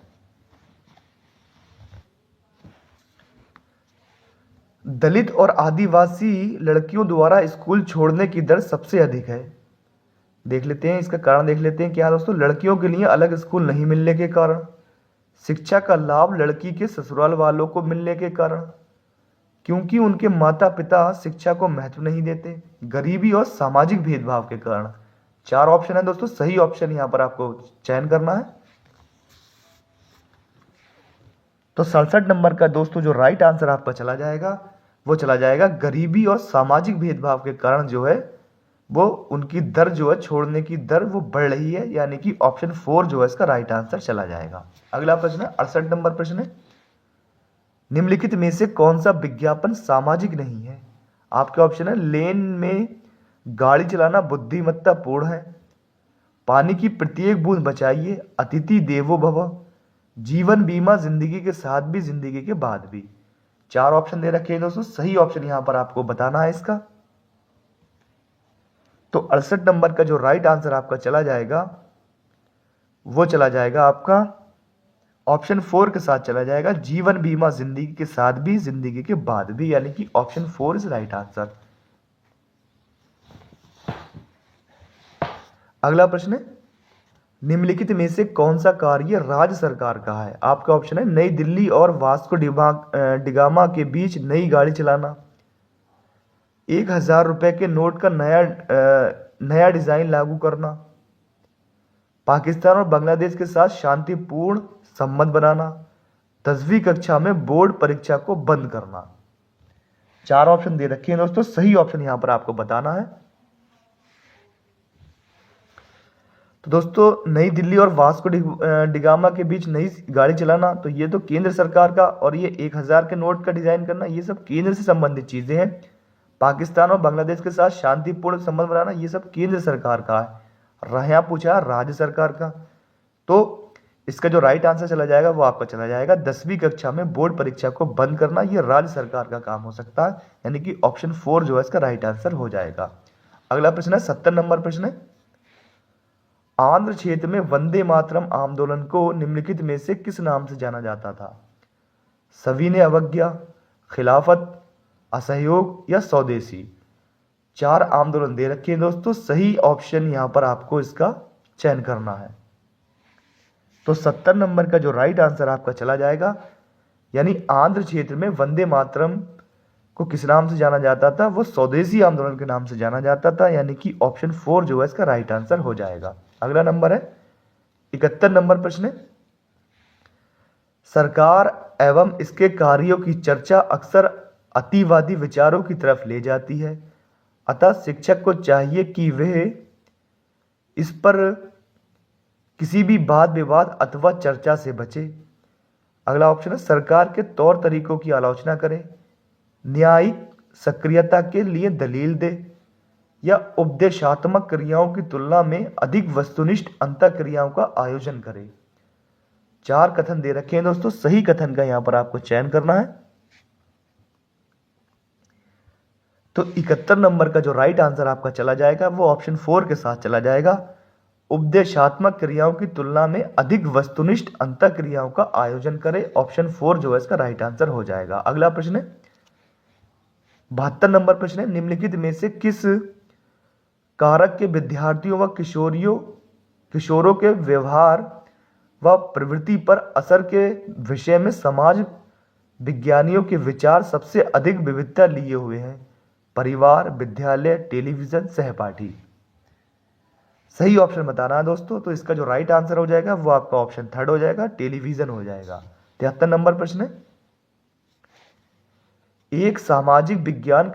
दलित और आदिवासी लड़कियों द्वारा स्कूल छोड़ने की दर सबसे अधिक है। देख लेते हैं इसका कारण, देख लेते हैं क्या दोस्तों। लड़कियों के लिए अलग स्कूल नहीं मिलने के कारण, शिक्षा का लाभ लड़की के ससुराल वालों को मिलने के कारण, क्योंकि उनके माता पिता शिक्षा को महत्व नहीं देते, गरीबी और सामाजिक भेदभाव के कारण। 4 ऑप्शन है दोस्तों, सही ऑप्शन यहां पर आपको चयन करना है। तो 67 नंबर का दोस्तों जो राइट आंसर आपका चला जाएगा वो चला जाएगा गरीबी और सामाजिक भेदभाव के कारण जो है वो उनकी दर जो है छोड़ने की दर वो बढ़ रही है, यानी कि ऑप्शन 4 जो है इसका राइट आंसर चला जाएगा। अगला प्रश्न है 68 नंबर प्रश्न है, निम्नलिखित में से कौन सा विज्ञापन सामाजिक नहीं है? आपके ऑप्शन है लेन में गाड़ी चलाना बुद्धिमत्तापूर्ण है, पानी की प्रत्येक बूंद बचाइए, अतिथि देवो भव, जीवन बीमा जिंदगी के साथ भी जिंदगी के बाद भी। 4 ऑप्शन दे रखे हैं दोस्तों, सही ऑप्शन यहां पर आपको बताना है इसका। तो 68 नंबर का जो राइट आंसर आपका चला जाएगा वो चला जाएगा आपका ऑप्शन 4 के साथ चला जाएगा, जीवन बीमा जिंदगी के साथ भी जिंदगी के बाद भी, यानी कि ऑप्शन 4 इज राइट आंसर। अगला प्रश्न है, निम्नलिखित में से कौन सा कार्य राज्य सरकार का है? आपका ऑप्शन है नई दिल्ली और वास्को डिगामा के बीच नई गाड़ी चलाना, 1000 रुपए के नोट का नया डिजाइन लागू करना, पाकिस्तान और बांग्लादेश के साथ शांतिपूर्ण संबंध बनाना, 10वीं कक्षा में बोर्ड परीक्षा को बंद करना। 4 ऑप्शन दे रखे हैं दोस्तों, सही ऑप्शन यहां पर आपको बताना है। तो दोस्तों नई दिल्ली और वास्को डिगामा के बीच नई गाड़ी चलाना, तो ये तो केंद्र सरकार का, और ये 1000 के नोट का डिजाइन करना ये सब केंद्र से संबंधित चीजें हैं। पाकिस्तान और बांग्लादेश के साथ शांतिपूर्ण संबंध बनाना ये सब केंद्र सरकार का है। यहाँ पूछा राज्य सरकार का, तो इसका जो राइट आंसर चला जाएगा वो आपका चला जाएगा 10वीं कक्षा में बोर्ड परीक्षा को बंद करना, ये राज्य सरकार का काम हो सकता है, यानी कि ऑप्शन 4 जो है इसका राइट आंसर हो जाएगा। अगला प्रश्न है 70 नंबर प्रश्न है, आंध्र क्षेत्र में वंदे मातरम आंदोलन को निम्नलिखित में से किस नाम से जाना जाता था? सविनय अवज्ञा, खिलाफत, असहयोग या स्वदेशी। 4 आंदोलन दे रखे हैं दोस्तों, सही ऑप्शन यहां पर आपको इसका चयन करना है। तो 70 नंबर का जो राइट आंसर आपका चला जाएगा, यानी आंध्र क्षेत्र में वंदे मातरम को किस नाम से जाना जाता था? वो स्वदेशी आंदोलन के नाम से जाना जाता था, यानी कि ऑप्शन 4 जो है इसका राइट आंसर हो जाएगा। अगला नंबर है 71 नंबर प्रश्न है, सरकार एवं इसके कार्यों की चर्चा अक्सर अतिवादी विचारों की तरफ ले जाती है, अतः शिक्षक को चाहिए कि वह इस पर किसी भी वाद विवाद अथवा चर्चा से बचे। अगला ऑप्शन है सरकार के तौर तरीकों की आलोचना करे, न्यायिक सक्रियता के लिए दलील दे, या उपदेशात्मक क्रियाओं की तुलना में अधिक वस्तुनिष्ठ अंतः क्रियाओं का आयोजन करे। 4 कथन दे रखे हैं दोस्तों, सही कथन का यहां पर आपको चयन करना है। तो 71 नंबर का जो राइट आंसर आपका चला जाएगा वो ऑप्शन 4 के साथ चला जाएगा, उपदेशात्मक क्रियाओं की तुलना में अधिक वस्तुनिष्ठ अंतः क्रियाओं का आयोजन करे। ऑप्शन 4 जो है इसका राइट आंसर हो जाएगा। अगला प्रश्न है 72 नंबर प्रश्न है, निम्नलिखित में से किस कारक के विद्यार्थियों व किशोरों के व्यवहार व प्रवृत्ति पर असर के विषय में समाज विज्ञानियों के विचार सबसे अधिक विविधता लिए हुए हैं? परिवार, विद्यालय, टेलीविजन, सहपाठी। सही ऑप्शन बताना है दोस्तों, तो इसका जो राइट आंसर हो जाएगा वो आपका ऑप्शन 3 हो जाएगा, टेलीविजन हो जाएगा। 73 नंबर प्रश्न है, एक सामाजिक विज्ञान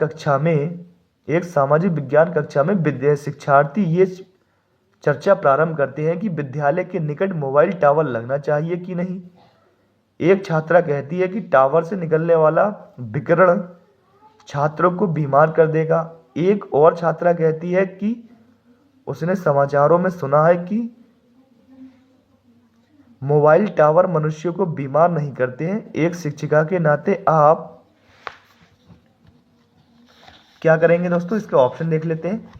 कक्षा में शिक्षार्थी ये चर्चा प्रारंभ करते हैं कि विद्यालय के निकट मोबाइल टावर लगना चाहिए कि नहीं। एक छात्रा कहती है कि टावर से निकलने वाला विकिरण छात्रों को बीमार कर देगा। एक और छात्रा कहती है कि उसने समाचारों में सुना है कि मोबाइल टावर मनुष्यों को बीमार नहीं करते हैं। एक शिक्षिका के नाते आप क्या करेंगे दोस्तों? इसके ऑप्शन देख लेते हैं।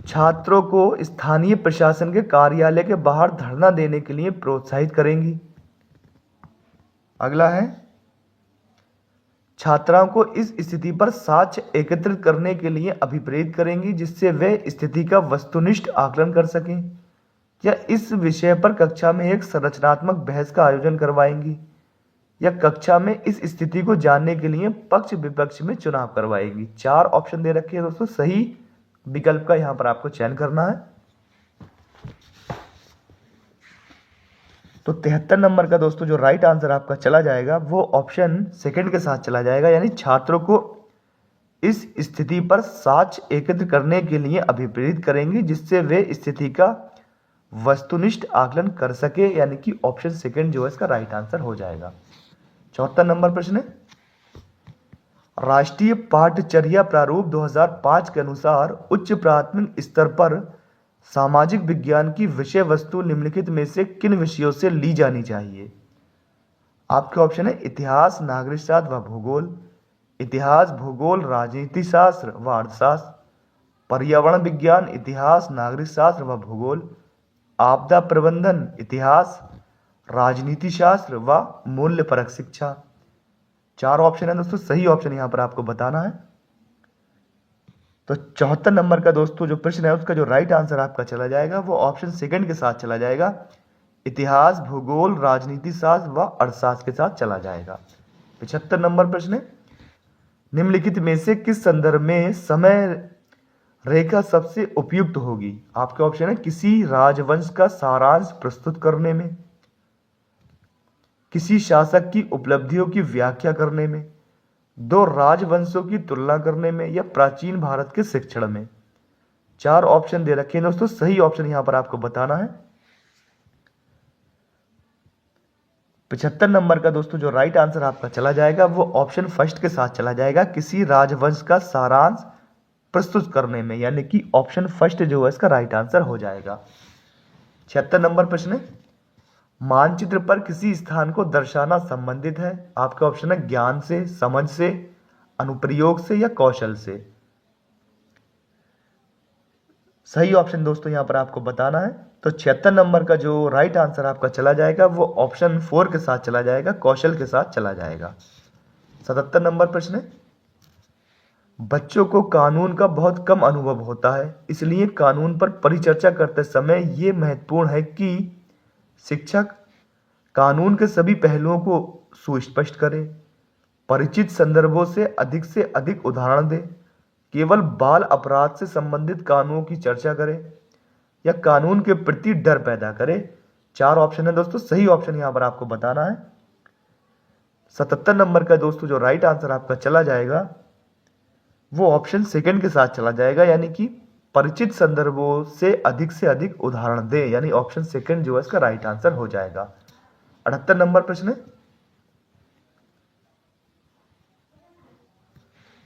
छात्रों को स्थानीय प्रशासन के कार्यालय के बाहर धरना देने के लिए प्रोत्साहित करेंगी। अगला है छात्राओं को इस स्थिति पर साक्ष्य एकत्रित करने के लिए अभिप्रेरित करेंगी जिससे वे स्थिति का वस्तुनिष्ठ आकलन कर सकें, या इस विषय पर कक्षा में एक संरचनात्मक बहस का आयोजन करवाएंगी, या कक्षा में इस स्थिति को जानने के लिए पक्ष विपक्ष में चुनाव करवाएगी। 4 ऑप्शन दे रखे हैं दोस्तों, सही विकल्प का यहां पर आपको चयन करना है। तो 73 नंबर का दोस्तों जो राइट आंसर आपका चला जाएगा वो ऑप्शन सेकंड के साथ चला जाएगा, यानी छात्रों को इस स्थिति पर साक्ष्य एकत्र करने के लिए अभिप्रेरित करेंगे जिससे वे स्थिति का वस्तुनिष्ठ आकलन कर सके, यानी कि ऑप्शन सेकंड जो है इसका राइट आंसर हो जाएगा। 74 नंबर प्रश्न है, राष्ट्रीय पाठचर्या प्रारूप 2005 के अनुसार उच्च प्राथमिक स्तर पर सामाजिक विज्ञान की विषय वस्तु निम्नलिखित में से किन विषयों से ली जानी चाहिए। आपके ऑप्शन है इतिहास, नागरिक शास्त्र व भूगोल, इतिहास, भूगोल, राजनीति शास्त्र व अर्थशास्त्र, पर्यावरण विज्ञान, इतिहास, नागरिक शास्त्र व भूगोल, आपदा प्रबंधन, इतिहास, राजनीति शास्त्र व मूल्य परक शिक्षा। 4 ऑप्शन है दोस्तों, सही ऑप्शन यहां पर आपको बताना है। तो 74 नंबर का दोस्तों जो प्रश्न है उसका जो राइट आंसर आपका चला जाएगा वो ऑप्शन सेकंड के साथ चला जाएगा, इतिहास, भूगोल, राजनीति शास्त्र व अर्थशास्त्र के साथ चला जाएगा। 75 नंबर प्रश्न है, निम्नलिखित में से किस संदर्भ में समय रेखा सबसे उपयुक्त होगी। आपके ऑप्शन है किसी राजवंश का सारांश प्रस्तुत करने में, किसी शासक की उपलब्धियों की व्याख्या करने में, 2 राजवंशों की तुलना करने में, या प्राचीन भारत के शिक्षण में। 4 ऑप्शन दे रखे हैं दोस्तों, सही ऑप्शन यहां पर आपको बताना है। 75 नंबर का दोस्तों जो राइट आंसर आपका चला जाएगा वो ऑप्शन फर्स्ट के साथ चला जाएगा, किसी राजवंश का सारांश प्रस्तुत करने में, यानी कि ऑप्शन फर्स्ट जो है इसका राइट आंसर हो जाएगा। 76 नंबर प्रश्न है, मानचित्र पर किसी स्थान को दर्शाना संबंधित है। आपका ऑप्शन है ज्ञान से, समझ से, अनुप्रयोग से, या कौशल से। सही ऑप्शन दोस्तों यहां पर आपको बताना है। तो 76 नंबर का जो राइट आंसर आपका चला जाएगा वो ऑप्शन 4 के साथ चला जाएगा, कौशल के साथ चला जाएगा। 77 नंबर प्रश्न है, बच्चों को कानून का बहुत कम अनुभव होता है, इसलिए कानून पर परिचर्चा करते समय यह महत्वपूर्ण है कि शिक्षक कानून के सभी पहलुओं को सुस्पष्ट करे, परिचित संदर्भों से अधिक उदाहरण दे, केवल बाल अपराध से संबंधित कानूनों की चर्चा करे, या कानून के प्रति डर पैदा करे। 4 ऑप्शन है दोस्तों, सही ऑप्शन यहां पर आपको बताना है। 77 नंबर का दोस्तों जो राइट आंसर आपका चला जाएगा वो ऑप्शन सेकंड के साथ चला जाएगा, यानी कि परिचित संदर्भों से अधिक उदाहरण दे, यानी ऑप्शन सेकंड जो है इसका राइट आंसर हो जाएगा। 78 नंबर प्रश्न है,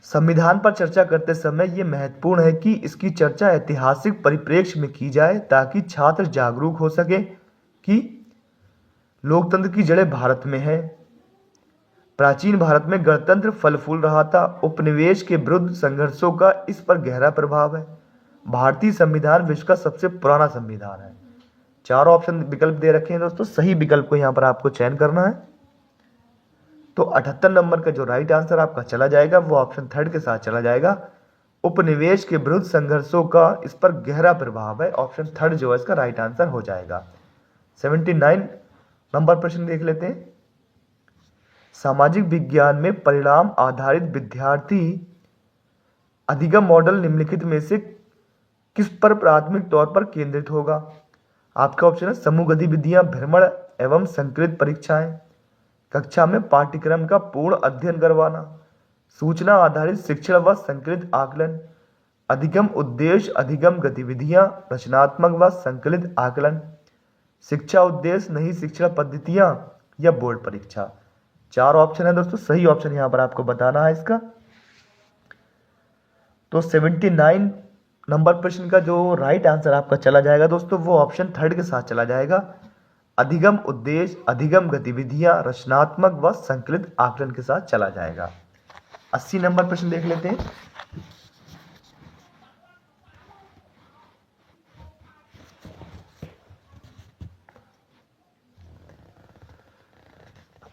संविधान पर चर्चा करते समय यह महत्वपूर्ण है कि इसकी चर्चा ऐतिहासिक परिप्रेक्ष्य में की जाए ताकि छात्र जागरूक हो सके कि लोकतंत्र की जड़ें भारत में है, प्राचीन भारत में गणतंत्र फल फूल रहा था, उपनिवेश के विरुद्ध संघर्षों का इस पर गहरा प्रभाव है, भारतीय संविधान विश्व का सबसे पुराना संविधान है। 4 ऑप्शन विकल्प दे रखे हैं दोस्तों, सही विकल्प को यहां पर आपको चयन करना है। तो 78 नंबर का जो राइट आंसर आपका चला जाएगा वो ऑप्शन थर्ड के साथ चला जाएगा, उपनिवेश के विरुद्ध संघर्षों का इस पर गहरा प्रभाव है, ऑप्शन थर्ड जो है इसका राइट आंसर हो जाएगा। 79 नंबर प्रश्न देख लेते हैं, सामाजिक विज्ञान में परिणाम आधारित विद्यार्थी अधिगम मॉडल निम्नलिखित में से किस पर प्राथमिक तौर पर केंद्रित होगा। आपका ऑप्शन है समूह गतिविधियां, भ्रमण एवं संकलित परीक्षाएं, कक्षा में पाठ्यक्रम का पूर्ण अध्ययन करवाना, सूचना आधारित शिक्षण व संकलित आकलन, अधिगम उद्देश्य, अधिगम गतिविधियां, रचनात्मक व संकलित आकलन, शिक्षा उद्देश्य, नई शिक्षण पद्धतियां, या बोर्ड परीक्षा। 4 ऑप्शन है दोस्तों, सही ऑप्शन यहां पर आपको बताना है इसका। तो 79 नंबर प्रश्न का जो राइट आंसर आपका चला जाएगा दोस्तों वो ऑप्शन थर्ड के साथ चला जाएगा, अधिगम उद्देश्य, अधिगम गतिविधियां, रचनात्मक व संकलित आकलन के साथ चला जाएगा। 80 नंबर प्रश्न देख लेते हैं,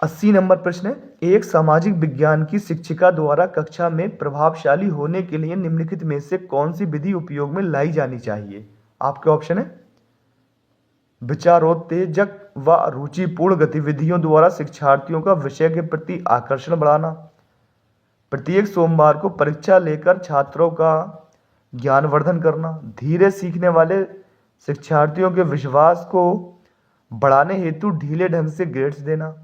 80 नंबर प्रश्न है, एक सामाजिक विज्ञान की शिक्षिका द्वारा कक्षा में प्रभावशाली होने के लिए निम्नलिखित में से कौन सी विधि उपयोग में लाई जानी चाहिए। आपके ऑप्शन है विचारोत्तेजक व रुचिपूर्ण गतिविधियों द्वारा शिक्षार्थियों का विषय के प्रति आकर्षण बढ़ाना, प्रत्येक सोमवार को परीक्षा लेकर छात्रों का ज्ञानवर्धन करना, धीरे सीखने वाले शिक्षार्थियों के विश्वास को बढ़ाने हेतु ढीले ढंग से ग्रेड्स देना,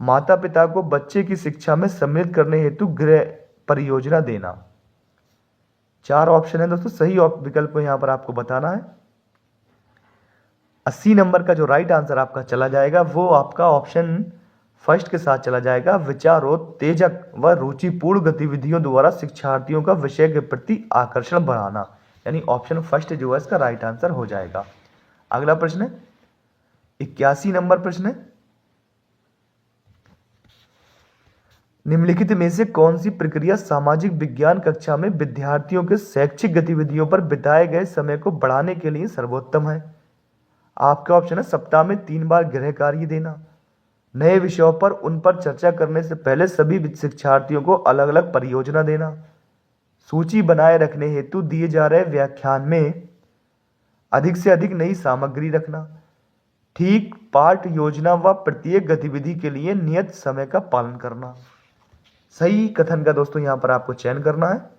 माता पिता को बच्चे की शिक्षा में सम्मिलित करने हेतु गृह परियोजना देना। 4 ऑप्शन है दोस्तों, सही विकल्प को यहां पर आपको बताना है। 80 नंबर का जो राइट आंसर आपका चला जाएगा वो आपका ऑप्शन फर्स्ट के साथ चला जाएगा, विचारोत्तेजक व रुचिपूर्ण गतिविधियों द्वारा शिक्षार्थियों का विषय के प्रति आकर्षण बढ़ाना, यानी ऑप्शन फर्स्ट जो है इसका राइट आंसर हो जाएगा। अगला प्रश्न है 81 नंबर प्रश्न है, निम्नलिखित में से कौन सी प्रक्रिया सामाजिक विज्ञान कक्षा में विद्यार्थियों के शैक्षिक गतिविधियों पर बिताए गए समय को बढ़ाने के लिए सर्वोत्तम है। आपका ऑप्शन है सप्ताह में 3 बार गृह कार्य देना, नए विषयों पर उन पर चर्चा करने से पहले सभी शिक्षार्थियों को अलग अलग परियोजना देना, सूची बनाए रखने हेतु दिए जा रहे व्याख्यान में अधिक से अधिक नई सामग्री रखना, ठीक पाठ योजना व प्रत्येक गतिविधि के लिए नियत समय का पालन करना। सही कथन का दोस्तों यहां पर आपको चयन करना है।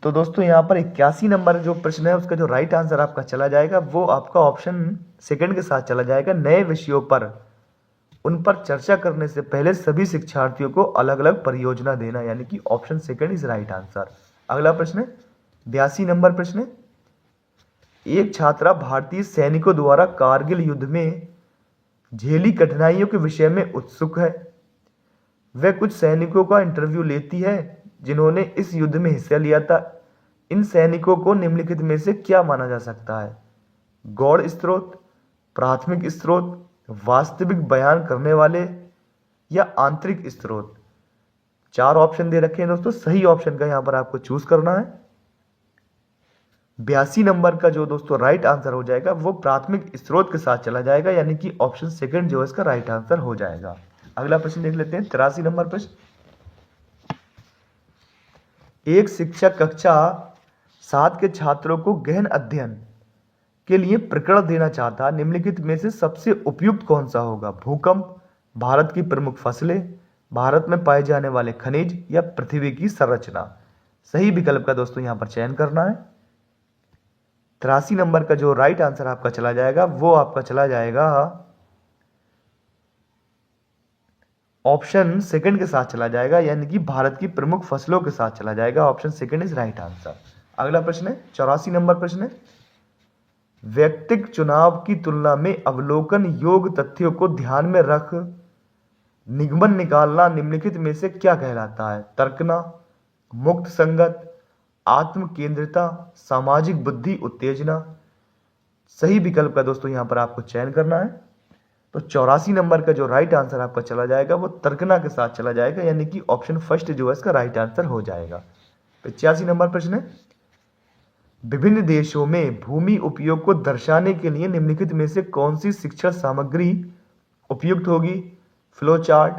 तो दोस्तों यहां पर 81 नंबर जो प्रश्न है उसका जो राइट आंसर आपका चला जाएगा वो आपका ऑप्शन सेकंड के साथ चला जाएगा, नए विषयों पर उन पर चर्चा करने से पहले सभी शिक्षार्थियों को अलग अलग परियोजना देना, यानी कि option second is right answer. अगला प्रश्न है 82 नंबर प्रश्न है, एक छात्रा भारतीय सैनिकों द्वारा कारगिल युद्ध में झेली कठिनाइयों के विषय में उत्सुक है। वह कुछ सैनिकों का इंटरव्यू लेती है जिन्होंने इस युद्ध में हिस्सा लिया था। इन सैनिकों को निम्नलिखित में से क्या माना जा सकता है? गौड़ स्रोत, प्राथमिक स्रोत, वास्तविक बयान करने वाले या आंतरिक स्रोत। 4 ऑप्शन दे रखे हैं दोस्तों, सही ऑप्शन का यहां पर आपको चूज करना है। 82 नंबर का जो दोस्तों राइट आंसर हो जाएगा वो प्राथमिक स्रोत के साथ चला जाएगा, यानी कि ऑप्शन सेकंड जो है इसका राइट आंसर हो जाएगा। अगला प्रश्न देख लेते हैं 83 नंबर प्रश्न, एक शिक्षक कक्षा 7 के छात्रों को गहन अध्ययन के लिए प्रकरण देना चाहता है। निम्नलिखित में से सबसे उपयुक्त कौन सा होगा? भूकंप, भारत की प्रमुख फसलें, भारत में पाए जाने वाले खनिज या पृथ्वी की संरचना। सही विकल्प का दोस्तों यहां पर चयन करना है। 83 नंबर का जो राइट आंसर आपका चला जाएगा वो आपका चला जाएगा ऑप्शन सेकंड के साथ चला जाएगा, यानी कि भारत की प्रमुख फसलों के साथ चला जाएगा। Option second is right answer. अगला प्रश्न है 84 नंबर प्रश्न है, व्यक्तिगत चुनाव की तुलना में अवलोकन योग्य तथ्यों को ध्यान में रख निगमन निकालना निम्नलिखित में से क्या कहलाता है? तर्कना, मुक्त संगत, आत्म केंद्रिता, सामाजिक बुद्धि उत्तेजना। सही विकल्प का दोस्तों यहां पर आपको चयन करना है। तो 84 नंबर का जो राइट आंसर आपका चला जाएगा वो तर्कना के साथ चला जाएगा, यानी कि ऑप्शन फर्स्ट जो है इसका राइट आंसर हो जाएगा। 85 नंबर प्रश्न है, विभिन्न देशों में भूमि उपयोग को दर्शाने के लिए निम्नलिखित में से कौन सी शिक्षण सामग्री उपयुक्त होगी? फ्लो चार्ट,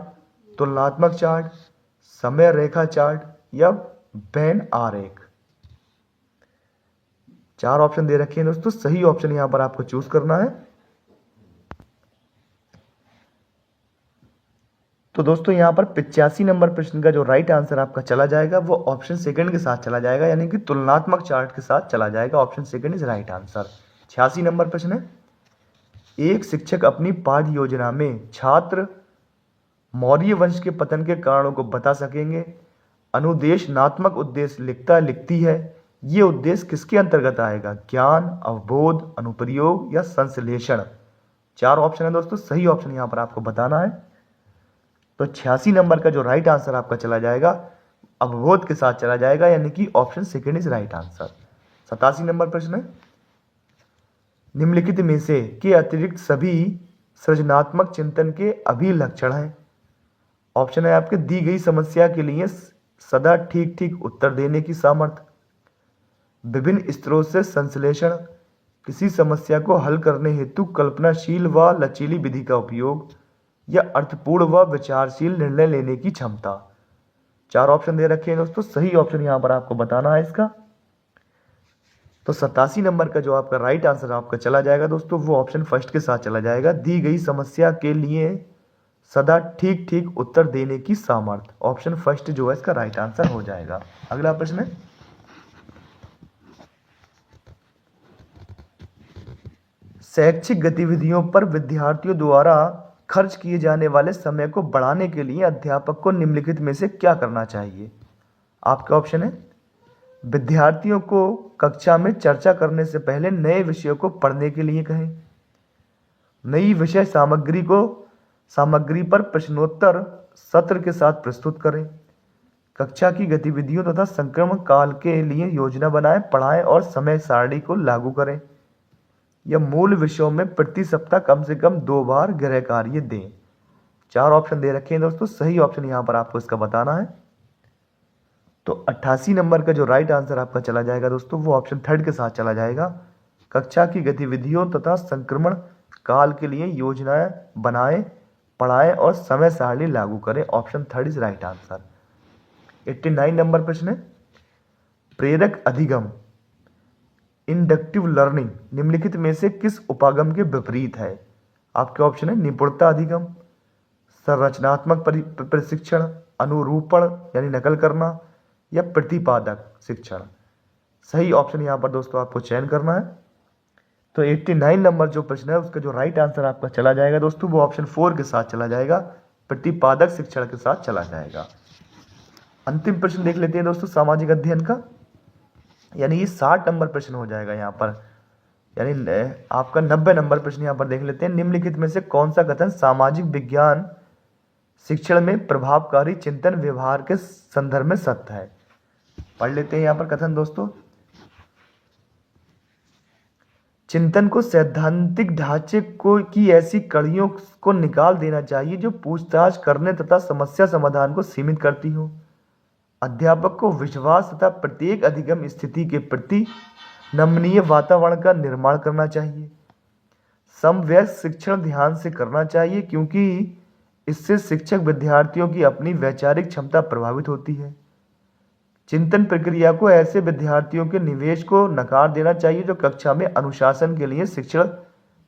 तुलनात्मक चार्ट, समय रेखा चार्ट या वेन आरेख। 4 ऑप्शन दे रखे हैं दोस्तों, सही ऑप्शन यहां पर आपको चूज करना है। तो दोस्तों यहां पर 85 नंबर प्रश्न का जो राइट आंसर आपका चला जाएगा वो ऑप्शन सेकंड के साथ चला जाएगा, यानी कि तुलनात्मक चार्ट के साथ चला जाएगा। Option second is right answer. 86 number प्रश्न है, एक शिक्षक अपनी पाठ्य योजना में छात्र मौर्य वंश के पतन के कारणों को बता सकेंगे। अनुदेशनात्मक उद्देश्य लिखती है। ये उद्देश्य किसके अंतर्गत आएगा? ज्ञान, अवबोध, अनुप्रयोग या संश्लेषण। 4 ऑप्शन है दोस्तों, सही ऑप्शन यहां पर आपको बताना है। तो 86 नंबर का जो राइट आंसर आपका चला जाएगा अवबोध के साथ चला जाएगा, यानी कि option second is right answer. 87 number प्रश्न है, निम्नलिखित में से के अतिरिक्त सभी सृजनात्मक चिंतन के अभिलक्षण हैं। ऑप्शन है आपके, दी गई समस्या के लिए सदा ठीक ठीक उत्तर देने की सामर्थ्य, विभिन्न स्त्रोत से संश्लेषण, किसी समस्या को हल करने हेतु कल्पनाशील व लचीली विधि का उपयोग या अर्थपूर्ण व विचारशील निर्णय लेने की क्षमता। 4 ऑप्शन दे रखे हैं दोस्तों, सही ऑप्शन यहां पर आपको बताना है इसका। तो 87 नंबर का जो आपका राइट आंसर आपका चला जाएगा दोस्तों, वो ऑप्शन फर्स्ट के साथ चला जाएगा। दी गई समस्या के लिए सदा ठीक ठीक उत्तर देने की सामर्थ्य। ऑप्शन फर्स्ट जो है इसका राइट आंसर हो जाएगा। अगला प्रश्न है, शैक्षिक गतिविधियों पर विद्यार्थियों द्वारा खर्च किए जाने वाले समय को बढ़ाने के लिए अध्यापक को निम्नलिखित में से क्या करना चाहिए। आपका ऑप्शन है, विद्यार्थियों को कक्षा में चर्चा करने से पहले नए विषयों को पढ़ने के लिए कहें, नई विषय सामग्री पर प्रश्नोत्तर सत्र के साथ प्रस्तुत करें, कक्षा की गतिविधियों तथा संक्रमण काल के लिए योजना बनाएं, पढ़ाएं और समय सारणी को लागू करें, या मूल विषयों में प्रति सप्ताह कम से कम 2 बार गृह कार्य दें। 4 ऑप्शन दे रखे हैं दोस्तों, सही ऑप्शन यहां पर आपको इसका बताना है। तो 88 नंबर का जो राइट आंसर आपका चला जाएगा दोस्तों, वो ऑप्शन थर्ड के साथ चला जाएगा। कक्षा की गतिविधियों तथा संक्रमण काल के लिए योजनाएं बनाएं, पढ़ाएं और समय सारणी लागू करें। Option third is right answer. 89 number प्रश्न है, प्रेरक अधिगम इंडक्टिव लर्निंग निम्नलिखित में से किस उपागम के विपरीत है। आपके ऑप्शन है, निपुणता अधिगम, संरचनात्मक प्रशिक्षण, अनुरूपण यानी नकल करना, या प्रतिपादक शिक्षण। सही ऑप्शन यहां पर दोस्तों आपको चयन करना है। तो 89 नंबर जो प्रश्न है उसका जो राइट आंसर आपका चला जाएगा दोस्तों, वो ऑप्शन 4 के साथ चला जाएगा, प्रतिपादक शिक्षण के साथ चला जाएगा। अंतिम प्रश्न देख लेते हैं दोस्तों सामाजिक अध्ययन का, यानी ये 60 नंबर प्रश्न हो जाएगा यहाँ पर, यानी आपका 90 नंबर प्रश्न यहाँ पर देख लेते हैं। निम्नलिखित में से कौन सा कथन सामाजिक विज्ञान शिक्षण में प्रभावकारी चिंतन व्यवहार के संदर्भ में सत्य है। पढ़ लेते हैं यहाँ पर कथन दोस्तों, चिंतन को सैद्धांतिक ढांचे की ऐसी कड़ियों को निकाल देना चाहिए जो पूछताछ करने तथा समस्या समाधान को सीमित करती हो। अध्यापक को विश्वास तथा प्रत्येक अधिगम स्थिति के प्रति नमनीय वातावरण का निर्माण करना चाहिए। समवयस्क शिक्षण ध्यान से करना चाहिए क्योंकि इससे शिक्षक विद्यार्थियों की अपनी वैचारिक क्षमता प्रभावित होती है। चिंतन प्रक्रिया को ऐसे विद्यार्थियों के निवेश को नकार देना चाहिए जो कक्षा में अनुशासन के लिए शिक्षण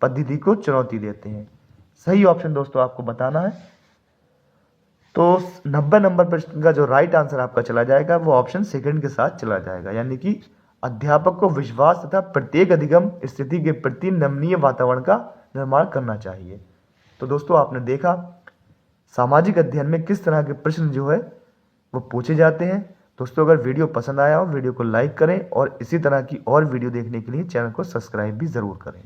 पद्धति को चुनौती देते हैं। सही ऑप्शन दोस्तों आपको बताना है। तो 90 नंबर प्रश्न का जो राइट आंसर आपका चला जाएगा वो ऑप्शन सेकंड के साथ चला जाएगा, यानी कि अध्यापक को विश्वास तथा प्रत्येक अधिगम स्थिति के प्रति नमनीय वातावरण का निर्माण करना चाहिए। तो दोस्तों आपने देखा सामाजिक अध्ययन में किस तरह के प्रश्न जो है वो पूछे जाते हैं। दोस्तों अगर वीडियो पसंद आया हो वीडियो को लाइक करें और इसी तरह की और वीडियो देखने के लिए चैनल को सब्सक्राइब भी ज़रूर करें।